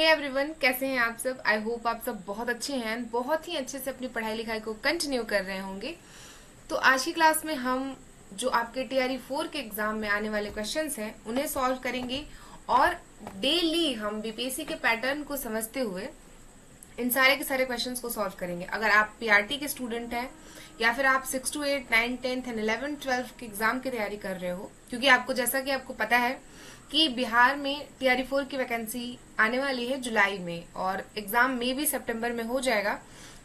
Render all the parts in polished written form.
Hey everyone, कैसे हैं आप सब। आई होप आप सब बहुत अच्छे हैं, बहुत ही अच्छे से अपनी पढ़ाई लिखाई को कंटिन्यू कर रहे होंगे। तो आज की क्लास में हम जो आपके टीआरई 4 के एग्जाम में आने वाले क्वेश्चंस हैं उन्हें सॉल्व करेंगे और डेली हम बीपीएससी के पैटर्न को समझते हुए इन सारे के सारे क्वेश्चंस को सॉल्व करेंगे। अगर आप पीआरटी के स्टूडेंट हैं या फिर आप 6 to 8, 9, 10 एंड 11, 12 के एग्जाम की तैयारी कर रहे हो, क्योंकि आपको जैसा कि आपको पता है कि बिहार में टीआरई 4 की वैकेंसी आने वाली है जुलाई में और एग्जाम में भी सितंबर में हो जाएगा।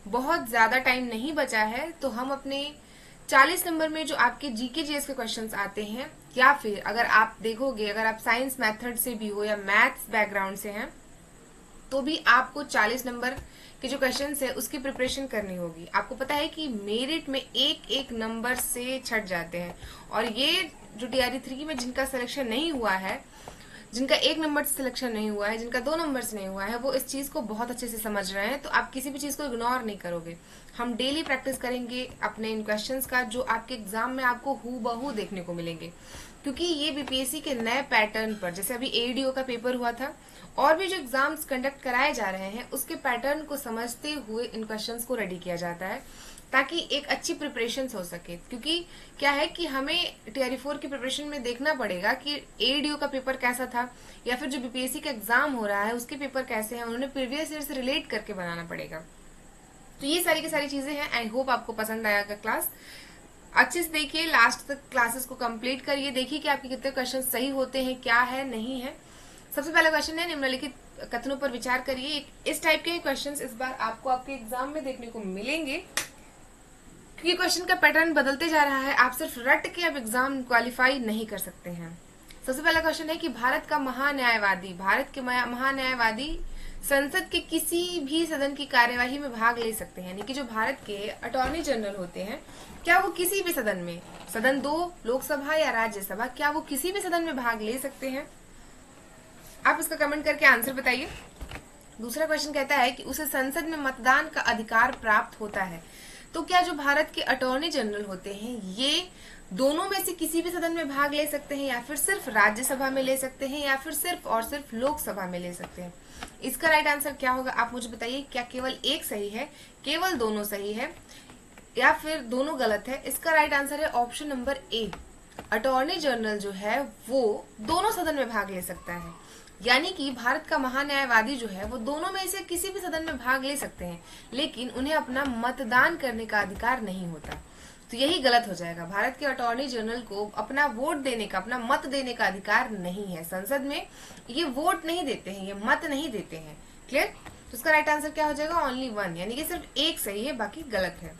बहुत ज्यादा टाइम नहीं बचा है, तो हम अपने 40 नंबर में जो आपके जीके जीएस के क्वेश्चंस आते हैं, या फिर अगर आप देखोगे, अगर आप साइंस मेथड से भी हो या मैथ्स बैकग्राउंड से हैं, तो भी आपको 40 नंबर के जो क्वेश्चन है उसकी प्रिपरेशन करनी होगी। आपको पता है कि मेरिट में एक एक नंबर से छट जाते हैं, और ये जो टीआरई 3 में जिनका सिलेक्शन नहीं हुआ है, जिनका एक नंबर से सिलेक्शन नहीं हुआ है, जिनका 2 नंबर से नहीं हुआ है, वो इस चीज को बहुत अच्छे से समझ रहे हैं। तो आप किसी भी चीज को इग्नोर नहीं करोगे। हम डेली प्रैक्टिस करेंगे अपने इन क्वेश्चंस का, जो आपके एग्जाम में आपको हूबहू देखने को मिलेंगे, क्योंकि ये बीपीएससी के नए पैटर्न पर, जैसे अभी एडीओ का पेपर हुआ था और भी जो एग्जाम्स कंडक्ट कराए जा रहे हैं, उसके पैटर्न को समझते हुए इन क्वेश्चंस को रेडी किया जाता है, ताकि एक अच्छी प्रिपरेशन हो सके। क्योंकि क्या है कि हमें टीआरई 4 की प्रिपरेशन में देखना पड़ेगा कि एडीओ का पेपर कैसा था, या फिर जो बीपीएससी का एग्जाम हो रहा है उसके पेपर कैसे हैं, उन्होंने प्रीवियस ईयर से रिलेट करके बनाना पड़ेगा। तो ये सारी की सारी चीजें हैं। आई होप आपको पसंद आएगा क्लास। अच्छे से देखिए, लास्ट तक क्लासेस को कंप्लीट करिए, देखिए कि आपके कितने क्वेश्चन सही होते हैं, क्या है नहीं है। सबसे पहला क्वेश्चन है, निम्नलिखित कथनों पर विचार करिए। इस टाइप के क्वेश्चंस इस बार आपको आपके एग्जाम में देखने को मिलेंगे, क्योंकि क्वेश्चन का पैटर्न बदलते जा रहा है। आप सिर्फ रट के अब एग्जाम क्वालिफाई नहीं कर सकते हैं। सबसे पहला क्वेश्चन है कि भारत के महान्यायवादी संसद के किसी भी सदन की कार्यवाही में भाग ले सकते हैं। यानी कि जो भारत के अटॉर्नी जनरल होते हैं, क्या वो किसी भी सदन में, सदन 2, लोकसभा या राज्यसभा, क्या वो किसी भी सदन में भाग ले सकते हैं? आप इसका कमेंट करके आंसर बताइए। दूसरा क्वेश्चन कहता है कि उसे संसद में मतदान का अधिकार प्राप्त होता है। तो क्या जो भारत के अटॉर्नी जनरल होते हैं, ये दोनों में से किसी भी सदन में भाग ले सकते हैं, या फिर सिर्फ राज्यसभा में ले सकते हैं, या फिर सिर्फ और सिर्फ लोकसभा में ले सकते हैं? इसका राइट आंसर क्या होगा, आप मुझे बताइए। क्या केवल एक सही है, केवल दोनों सही है, या फिर दोनों गलत है? इसका राइट आंसर है option number A. Attorney general जो है वो दोनों सदन में भाग ले सकता है। यानी कि भारत का महान्यायवादी जो है वो दोनों में से किसी भी सदन में भाग ले सकते हैं, लेकिन उन्हें अपना मतदान करने का अधिकार नहीं होता। तो यही गलत हो जाएगा। भारत के अटॉर्नी जनरल को अपना वोट देने का, अपना मत देने का अधिकार नहीं है। संसद में ये वोट नहीं देते हैं, ये मत नहीं देते हैं। क्लियर? तो इसका राइट आंसर क्या हो जाएगा? ओनली वन, यानी कि सिर्फ एक सही है, बाकी गलत है।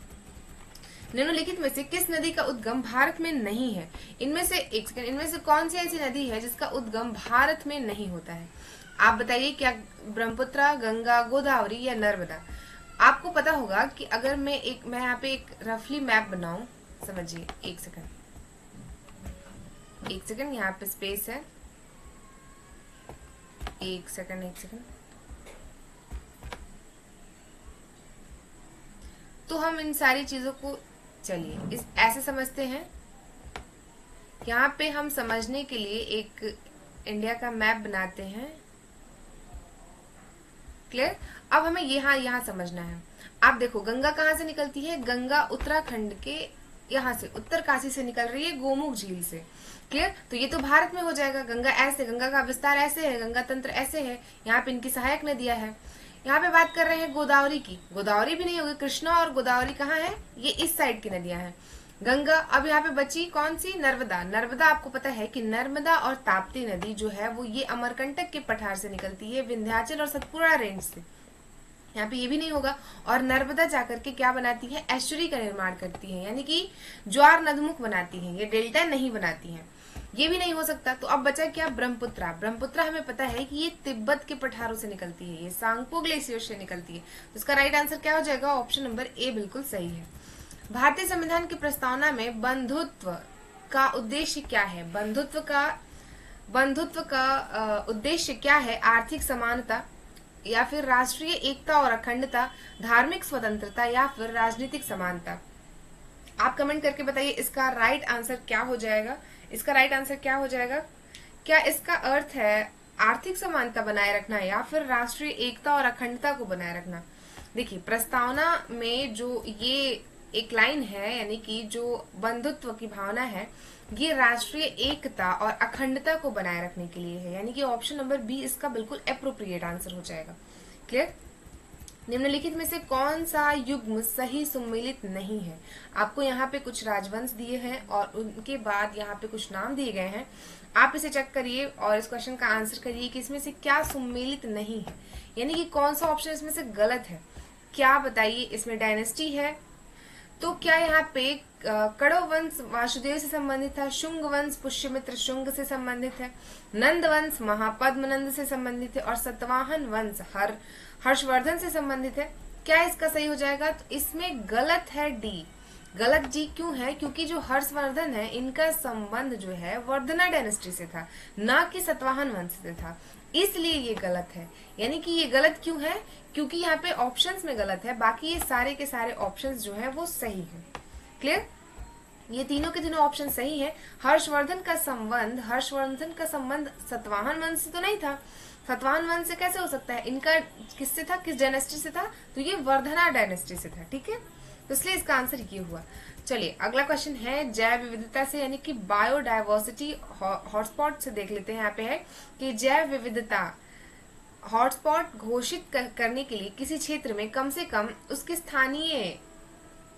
निम्नलिखित में से किस नदी का उद्गम भारत में नहीं है? इनमें से कौन सी ऐसी नदी है जिसका उद्गम भारत में नहीं होता है? आप बताइए। क्या ब्रह्मपुत्र, गंगा, गोदावरी या नर्मदा? आपको पता होगा कि अगर मैं यहाँ पे एक रफली मैप बनाऊं, समझिए। एक सेकंड, यहाँ पे स्पेस है। एक सेकंड। तो हम इन सारी चीजों को, चलिए, ऐसे समझते हैं। यहाँ पे हम समझने के लिए एक इंडिया का मैप बनाते हैं। क्लियर? अब हमें यहाँ समझना है। आप देखो, गंगा कहाँ से निकलती है? गंगा उत्तराखंड के यहाँ से, उत्तरकाशी से निकल रही है, गोमुख झील से। क्लियर? तो ये तो भारत में हो जाएगा। गंगा का विस्तार ऐसे है, गंगा तंत्र ऐसे है, यहाँ पे इनकी सहायक नदियां है। यहाँ पे बात कर रहे हैं गोदावरी की, गोदावरी भी नहीं होगी। कृष्णा और गोदावरी कहाँ है? ये इस साइड की नदियां हैं। गंगा, अब यहाँ पे बची कौन सी? नर्मदा आपको पता है कि नर्मदा और ताप्ती नदी जो है वो ये अमरकंटक के पठार से निकलती है, विंध्याचल और सतपुड़ा रेंज से। यहाँ पे ये भी नहीं होगा। और नर्मदा जाकर के क्या बनाती है? एस्चुरी का निर्माण करती है, यानी कि ज्वार नदमुख बनाती है, ये डेल्टा नहीं बनाती है। ये भी नहीं हो सकता। तो अब बचा क्या? ब्रह्मपुत्र हमें पता है कि ये तिब्बत के पठारों से निकलती है, ये सांगपो ग्लेशियर से निकलती है। तो इसका राइट आंसर क्या हो जाएगा? ऑप्शन नंबर ए बिल्कुल सही है। भारतीय संविधान की प्रस्तावना में बंधुत्व का उद्देश्य क्या है? बंधुत्व का उद्देश्य क्या है? आर्थिक समानता, या फिर राष्ट्रीय एकता और अखंडता, धार्मिक स्वतंत्रता, या फिर राजनीतिक समानता? आप कमेंट करके बताइए इसका राइट आंसर क्या हो जाएगा। इसका राइट आंसर क्या हो जाएगा? क्या इसका अर्थ है आर्थिक समानता बनाए रखना या फिर राष्ट्रीय एकता और अखंडता को बनाए रखना। देखिए प्रस्तावना में जो ये एक लाइन है, यानी कि जो बंधुत्व की भावना है, ये राष्ट्रीय एकता और अखंडता को बनाए रखने के लिए है, यानी कि ऑप्शन नंबर बी इसका बिल्कुल एप्रोप्रिएट आंसर हो जाएगा। क्लियर? निम्नलिखित में से कौन सा युग्म सही सुमेलित नहीं है? आपको यहाँ पे कुछ राजवंश दिए हैं और उनके बाद यहाँ पे कुछ नाम दिए गए हैं। आप इसे चेक करिए और इस क्वेश्चन का आंसर करिए कि इसमें से क्या सुमेलित नहीं है, यानी कि कौन सा ऑप्शन इसमें से गलत है। क्या बताइए? इसमें डायनेस्टी है, तो क्या यहाँ पे कड़व वंश वासुदेव से संबंधित है, शुंग वंश पुष्यमित्र शुंग से संबंधित है, नंद वंश महापद्मनंद से संबंधित है और सतवाहन वंश हर्षवर्धन से संबंधित है? क्या इसका सही हो जाएगा? तो इसमें गलत है डी। गलत जी क्यों है? क्योंकि जो हर्षवर्धन है इनका संबंध जो है वर्धना डायनेस्टी से था, ना कि सतवाहन वंश से था, इसलिए ये गलत है। यानी कि ये गलत क्यों है? क्योंकि यहाँ पे ऑप्शंस में गलत है, बाकी ये सारे के सारे ऑप्शंस जो है वो सही है। क्लियर? ये तीनों के तीनों ऑप्शन सही है। हर्षवर्धन का संबंध सतवाहन वंश से तो नहीं था। सतवाहन वंश से कैसे हो सकता है? इनका किससे था? किस डायनेस्टी से था? तो ये वर्धना डायनेस्टी से था। ठीक है, तो इसलिए इसका आंसर ये हुआ। चलिए अगला क्वेश्चन है जैव विविधता से, यानी कि बायोडायवर्सिटी हॉटस्पॉट से देख लेते हैं। यहाँ पे है कि जैव विविधता हॉटस्पॉट घोषित करने के लिए किसी क्षेत्र में कम से कम उसके स्थानीय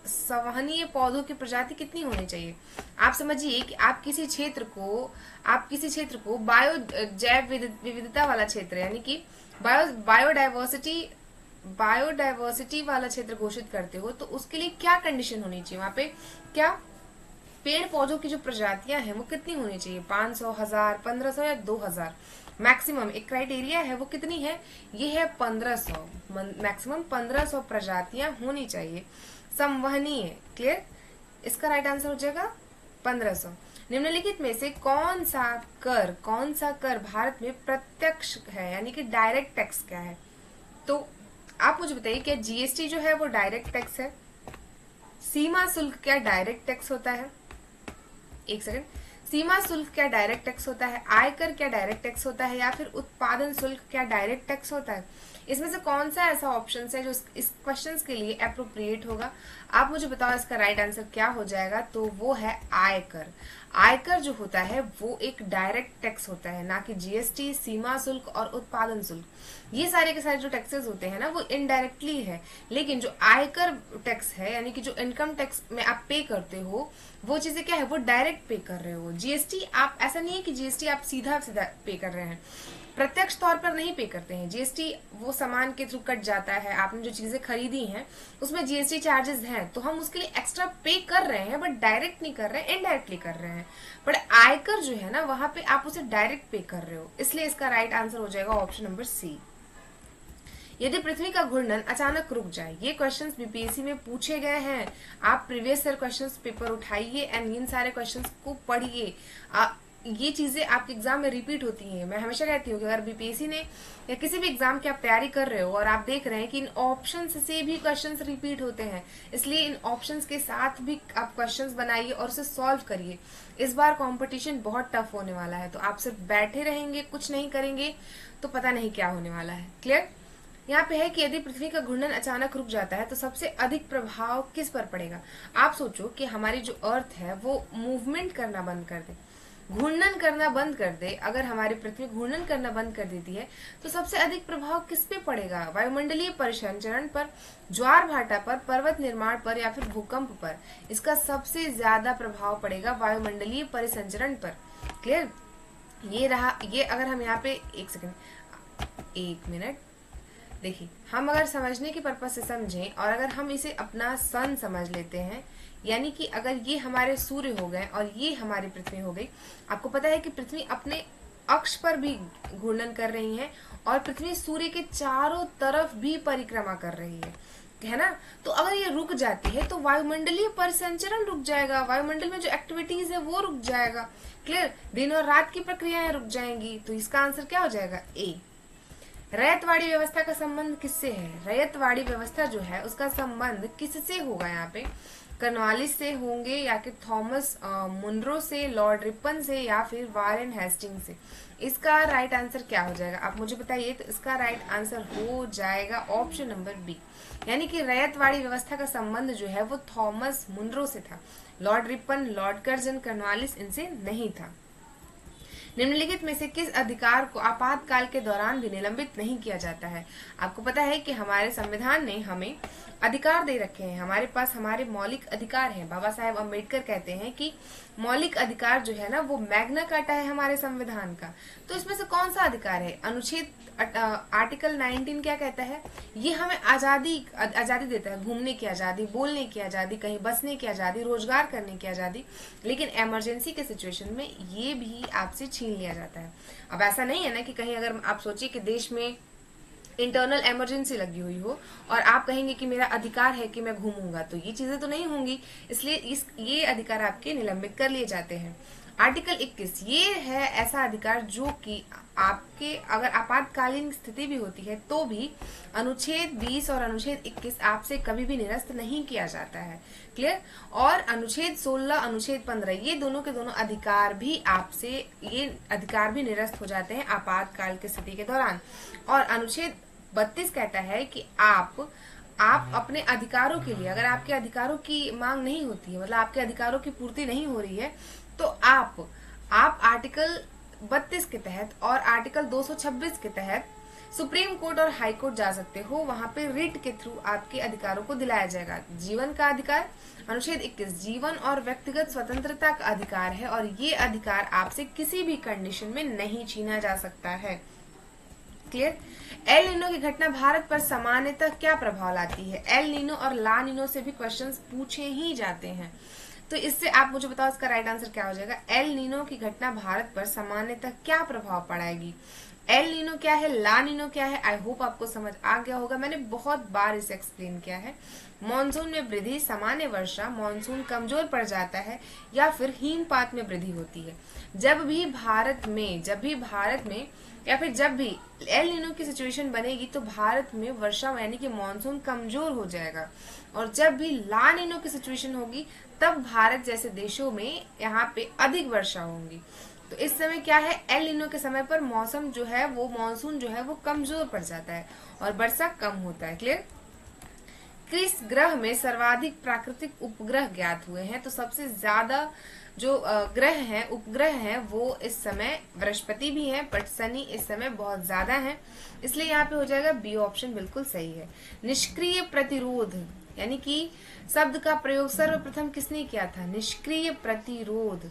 संवहनीय पौधों की प्रजाति कितनी होनी चाहिए? आप समझिए कि आप किसी क्षेत्र को जैव विविधता वाला क्षेत्र, यानी कि बायोडायवर्सिटी वाला क्षेत्र घोषित करते हो, तो उसके लिए क्या कंडीशन होनी चाहिए? वहां पे क्या पेड़ पौधों की जो प्रजातियां हैं वो कितनी होनी चाहिए? 500, 1000, 1500 या 2000? मैक्सिमम एक क्राइटेरिया है, वो कितनी है? ये है 1500। मैक्सिमम 1500 प्रजातियां होनी चाहिए संवहनीय। क्लियर? इसका राइट आंसर हो जाएगा 1500। निम्नलिखित में से कौन सा कर भारत में प्रत्यक्ष है, यानी कि डायरेक्ट टैक्स क्या है? तो आप मुझे बताइए, क्या जीएसटी जो है वो डायरेक्ट टैक्स है? सीमा शुल्क क्या डायरेक्ट टैक्स होता है? एक सेकंड, सीमा शुल्क क्या डायरेक्ट टैक्स होता है? आयकर क्या डायरेक्ट टैक्स होता है? या फिर उत्पादन शुल्क क्या डायरेक्ट टैक्स होता है? इसमें से कौन सा ऐसा ऑप्शन है जो इस क्वेश्चन के लिए अप्रोप्रिएट होगा? आप मुझे बताओ इसका राइट आंसर क्या हो जाएगा। तो वो है आयकर। आयकर जो होता है वो एक डायरेक्ट टैक्स होता है, ना कि जीएसटी, सीमा शुल्क और उत्पादन शुल्क। ये सारे के सारे जो टैक्सेस होते हैं ना वो इनडायरेक्टली है, लेकिन जो आयकर टैक्स है, यानी कि जो इनकम टैक्स में आप पे करते हो, वो चीजें क्या है? वो डायरेक्ट पे कर रहे हो। जीएसटी आप ऐसा नहीं है कि जीएसटी आप सीधा पे कर रहे हैं, प्रत्यक्ष तौर पर नहीं पे करते हैं। जीएसटी वो सामान के थ्रू कट जाता है, आपने जो चीजें खरीदी हैं उसमें जीएसटी चार्जेस हैं, तो हम उसके लिए एक्स्ट्रा पे कर रहे हैं, बट डायरेक्ट नहीं कर रहे हैं, इनडायरेक्टली कर रहे हैं। बट आयकर जो है ना, वहां पे आप उसे डायरेक्ट पे कर रहे हो, इसलिए इसका राइट आंसर हो जाएगा ऑप्शन नंबर सी। यदि पृथ्वी का घूर्णन अचानक रुक जाए, ये क्वेश्चंस बीपीएससी में पूछे गए हैं। आप प्रीवियस ईयर क्वेश्चंस पेपर उठाइए एंड इन सारे क्वेश्चंस को पढ़िए। ये चीजें आपके एग्जाम में रिपीट होती हैं। मैं हमेशा कहती हूँ कि अगर बीपीएससी ने या किसी भी एग्जाम की आप तैयारी कर रहे हो और आप देख रहे हैं कि इन ऑप्शंस से भी क्वेश्चंस रिपीट होते हैं, इसलिए इन ऑप्शंस के साथ भी आप क्वेश्चंस बनाइए और उसे सॉल्व करिए। इस बार कंपटीशन बहुत टफ होने वाला है, तो आप सिर्फ बैठे रहेंगे, कुछ नहीं करेंगे तो पता नहीं क्या होने वाला है। क्लियर? यहाँ पे है कि यदि पृथ्वी का घूर्णन अचानक रुक जाता है तो सबसे अधिक प्रभाव किस पर पड़ेगा? आप सोचो कि हमारी जो अर्थ है वो मूवमेंट करना बंद कर दे, घूर्णन करना बंद कर दे। अगर हमारी पृथ्वी घूर्णन करना बंद कर देती है तो सबसे अधिक प्रभाव किस पे पड़ेगा? वायुमंडलीय परिसंचरण पर, ज्वार भाटा पर, पर्वत निर्माण पर या फिर भूकंप पर? इसका सबसे ज्यादा प्रभाव पड़ेगा वायुमंडलीय परिसंचरण पर। क्लियर? ये रहा। ये अगर हम यहाँ पे एक मिनट देखिए, हम अगर समझने के पर्पज से समझें और अगर हम इसे अपना सन समझ लेते हैं, यानी कि अगर ये हमारे सूर्य हो गए और ये हमारी पृथ्वी हो गई, आपको पता है कि पृथ्वी अपने अक्ष पर भी घूर्णन कर रही है और पृथ्वी सूर्य के चारों तरफ भी परिक्रमा कर रही है ना? तो अगर ये रुक जाती है तो वायुमंडलीय परिसंचरण रुक जाएगा, वायुमंडल में जो एक्टिविटीज है वो रुक जाएगा। क्लियर? दिन और रात की प्रक्रियाएं रुक जाएंगी। तो इसका आंसर क्या हो जाएगा? ए। रैयतवाड़ी व्यवस्था का संबंध किससे है? रैयतवाड़ी व्यवस्था जो है उसका संबंध किससे होगा? यहाँ पे कर्नवालिस से होंगे, या कि थॉमस मुनरो से, लॉर्ड रिपन से, या फिर वारेन हेस्टिंग से। इसका राइट आंसर क्या हो जाएगा आप मुझे बताइए। तो इसका राइट आंसर हो जाएगा ऑप्शन नंबर बी, यानी कि रैयतवाड़ी व्यवस्था का संबंध जो है वो थॉमस मुनरो से था। Lord Ripon, Lord Curzon, Cornwallis इनसे नहीं था। निम्नलिखित में से किस अधिकार को आपातकाल के दौरान भी निलंबित नहीं किया जाता है? आपको पता है कि हमारे संविधान ने हमें अधिकार दे रखे हैं, हमारे पास हमारे मौलिक अधिकार हैं। बाबा साहेब अम्बेडकर कहते हैं कि मौलिक अधिकार जो है ना वो मैग्ना कार्टा है हमारे संविधान का। तो इसमें से कौन सा अधिकार है? अनुच्छेद आर्टिकल 19 क्या कहता है? ये हमें आजादी देता है, घूमने की आजादी, बोलने की आजादी, कहीं बसने की आजादी, रोजगार करने की आजादी। लेकिन इमरजेंसी के सिचुएशन में ये भी आपसे छीन लिया जाता है। अब ऐसा नहीं है ना कि कहीं अगर आप सोचिए कि देश में इंटरनल इमरजेंसी लगी हुई हो और आप कहेंगे कि मेरा अधिकार है कि मैं घूमूंगा, तो ये चीजें तो नहीं होंगी, इसलिए ये अधिकार आपके निलंबित कर लिए जाते हैं। आर्टिकल 21 ये है ऐसा अधिकार जो कि आपके अगर आपातकालीन स्थिति भी होती है तो भी अनुच्छेद 20 और अनुच्छेद 21 आपसे कभी भी निरस्त नहीं किया जाता है। क्लियर? और अनुच्छेद 16, अनुच्छेद 15 ये दोनों के दोनों अधिकार भी आपसे, ये अधिकार भी निरस्त हो जाते हैं आपातकाल की स्थिति के दौरान। और अनुच्छेद 32 कहता है कि आप अपने अधिकारों के लिए, अगर आपके अधिकारों की मांग नहीं होती है, मतलब आपके अधिकारों की पूर्ति नहीं हो रही है, तो आप आर्टिकल 32 के तहत और आर्टिकल 226 के तहत सुप्रीम कोर्ट और हाई कोर्ट जा सकते हो। वहां पे रिट के थ्रू आपके अधिकारों को दिलाया जाएगा। जीवन का अधिकार, अनुच्छेद 21 जीवन और व्यक्तिगत स्वतंत्रता का अधिकार है, और ये अधिकार आपसे किसी भी कंडीशन में नहीं छीना जा सकता है। क्लियर? एल नीनो की घटना भारत पर सामान्यतः क्या प्रभाव लाती है? एल नीनो और ला नीनो से भी क्वेश्चंस पूछे ही जाते हैं, तो इससे आप मुझे बताओ इसका राइट आंसर क्या हो जाएगा। एल नीनो की घटना भारत पर सामान्यतः क्या प्रभाव पड़ाएगी? एल नीनो क्या है, ला नीनो क्या है? आई होप आपको समझ आ गया होगा, मैंने बहुत बार इसे एक्सप्लेन किया है। मॉनसून में वृद्धि, सामान्य वर्षा, मॉनसून कमजोर पड़ जाता है, या फिर हिमपात में वृद्धि होती है। जब भी भारत में या फिर जब भी एल नीनो की सिचुएशन बनेगी तो भारत में वर्षा यानी कि मॉनसून कमजोर हो जाएगा, और जब भी ला नीनो की सिचुएशन होगी तब भारत जैसे देशों में यहाँ पे अधिक वर्षा होगी। तो इस समय क्या है, एल नीनो के समय पर मौसम जो है वो मानसून जो है वो कमजोर पड़ जाता है और वर्षा कम होता है। क्लियर? किस ग्रह में सर्वाधिक प्राकृतिक उपग्रह ज्ञात हुए हैं? तो सबसे ज्यादा जो ग्रह हैं, उपग्रह हैं, वो इस समय बृहस्पति भी है, बट शनि इस समय बहुत ज्यादा है, इसलिए यहाँ पे हो जाएगा बी ऑप्शन बिल्कुल सही है। निष्क्रिय प्रतिरोध यानी कि शब्द का प्रयोग सर्वप्रथम किसने किया था? निष्क्रिय प्रतिरोध,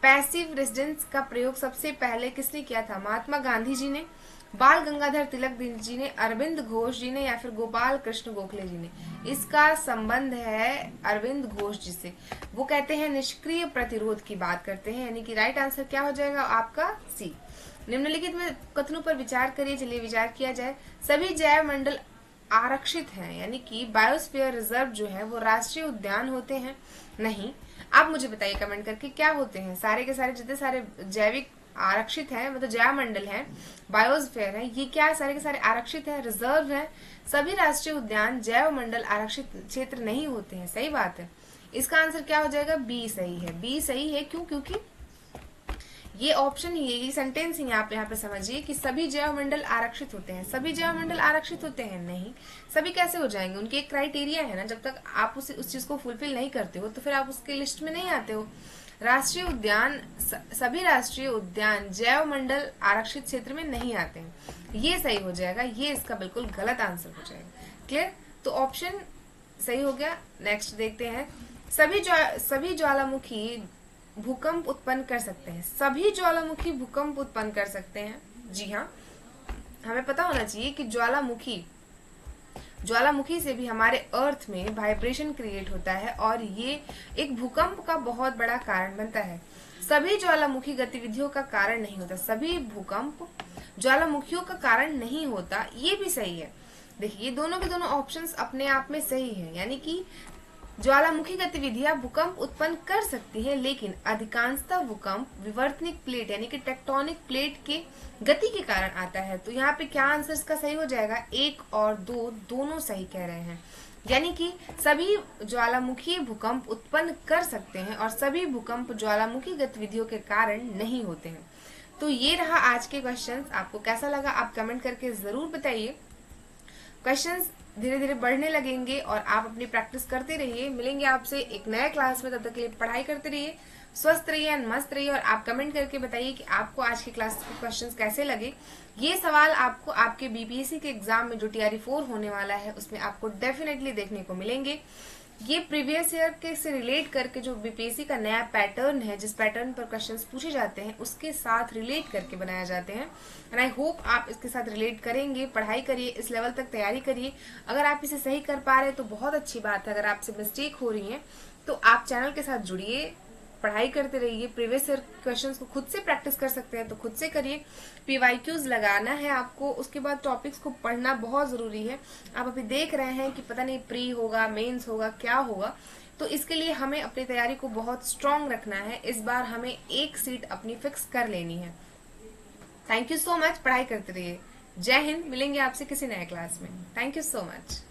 पैसिव रेजिस्टेंस का प्रयोग सबसे पहले किसने किया था? महात्मा गांधी जी ने, बाल गंगाधर तिलक जी ने, अरविंद घोष जी ने, या फिर गोपाल कृष्ण गोखले जी ने। इसका संबंध है अरविंद घोष जी से। वो कहते हैं निष्क्रिय प्रतिरोध की बात करते हैं, यानी कि राइट आंसर क्या हो जाएगा आपका सी। निम्नलिखित में कथनों पर विचार करिए, चलिए विचार किया जाए। सभी जैव मंडल आरक्षित हैं, यानी कि बायोस्फीयर रिजर्व जो है वो राष्ट्रीय उद्यान होते हैं? नहीं। आप मुझे बताइए कमेंट करके क्या होते हैं। सारे के सारे जितने सारे जैविक आरक्षित है, मतलब जैव मंडल है, बायोस्फीयर है, ये क्या सारे के सारे आरक्षित है, रिजर्व है। सभी राष्ट्रीय उद्यान जैव मंडल आरक्षित क्षेत्र नहीं होते हैं। सही बात है। इसका आंसर क्या हो जाएगा? बी सही है। बी सही है क्यों? क्योंकि ये ऑप्शन ही, ये सेंटेंस ही आप यहाँ पे समझिए कि सभी जैव मंडल आरक्षित होते हैं। सभी जैव मंडल आरक्षित होते हैं? नहीं। सभी कैसे हो जाएंगे? उनकी एक क्राइटेरिया है ना, जब तक आप उस चीज को फुलफिल नहीं करते हो तो फिर आप उसके लिस्ट में नहीं आते हो। राष्ट्रीय उद्यान, सभी राष्ट्रीय उद्यान जैव मंडल आरक्षित क्षेत्र में नहीं आते हैं, ये सही हो जाएगा। ये इसका बिल्कुल गलत आंसर हो जाएगा। क्लियर? तो ऑप्शन सही हो गया। नेक्स्ट देखते हैं। सभी ज्वालामुखी भूकंप उत्पन्न कर सकते हैं? सभी ज्वालामुखी भूकंप उत्पन्न कर सकते हैं? जी हाँ, हमें पता होना चाहिए कि ज्वालामुखी से भी हमारे अर्थ में वाइब्रेशन क्रिएट होता है और ये एक भूकंप का बहुत बड़ा कारण बनता है। सभी ज्वालामुखी गतिविधियों का कारण नहीं होता, सभी भूकंप ज्वालामुखियों का कारण नहीं होता, ये भी सही है। देखिए ये दोनों के दोनों ऑप्शंस अपने आप में सही है, यानी कि ज्वालामुखी गतिविधियां भूकंप उत्पन्न कर सकती है, लेकिन अधिकांशतः भूकंप विवर्तनिक प्लेट यानी कि टेक्टोनिक प्लेट के गति के कारण आता है। तो यहाँ पे क्या आंसर इसका सही हो जाएगा? 1 और 2 दोनों सही कह रहे हैं, यानी कि सभी ज्वालामुखी भूकंप उत्पन्न कर सकते हैं और सभी भूकंप ज्वालामुखी गतिविधियों के कारण नहीं होते हैं। तो ये रहा आज के क्वेश्चंस। आपको कैसा लगा आप कमेंट करके जरूर बताइए। क्वेश्चंस धीरे धीरे बढ़ने लगेंगे और आप अपनी प्रैक्टिस करते रहिए। मिलेंगे आपसे एक नए क्लास में, तब तक के लिए पढ़ाई करते रहिए, स्वस्थ रहिए एंड मस्त रहिए। और आप कमेंट करके बताइए कि आपको आज की क्लास के क्वेश्चंस कैसे लगे। ये सवाल आपको आपके बीपीएससी के एग्जाम में जो टीआरई 4 होने वाला है उसमें आपको डेफिनेटली देखने को मिलेंगे। ये प्रीवियस ईयर के से रिलेट करके जो बीपीएससी का नया पैटर्न है, जिस पैटर्न पर क्वेश्चंस पूछे जाते हैं उसके साथ रिलेट करके बनाए जाते हैं। एंड आई होप आप इसके साथ रिलेट करेंगे। पढ़ाई करिए, इस लेवल तक तैयारी करिए। अगर आप इसे सही कर पा रहे हैं तो बहुत अच्छी बात है। अगर आपसे मिस्टेक हो रही है तो आप चैनल के साथ जुड़िए, पढ़ाई करते रहिए। प्रीवियस ईयर क्वेश्चंस को खुद से प्रैक्टिस कर सकते हैं तो खुद से करिए। पीवाईक्यूज लगाना है आपको, उसके बाद टॉपिक्स को पढ़ना बहुत जरूरी है। आप अभी देख रहे हैं कि पता नहीं प्री होगा, मेंस होगा, क्या होगा, तो इसके लिए हमें अपनी तैयारी को बहुत स्ट्रांग रखना है। इस बार हमें एक सीट अपनी फिक्स कर लेनी है। Thank you so much. पढ़ाई करते रहिए। जय हिंद। मिलेंगे आपसे किसी नए क्लास में। Thank you so much.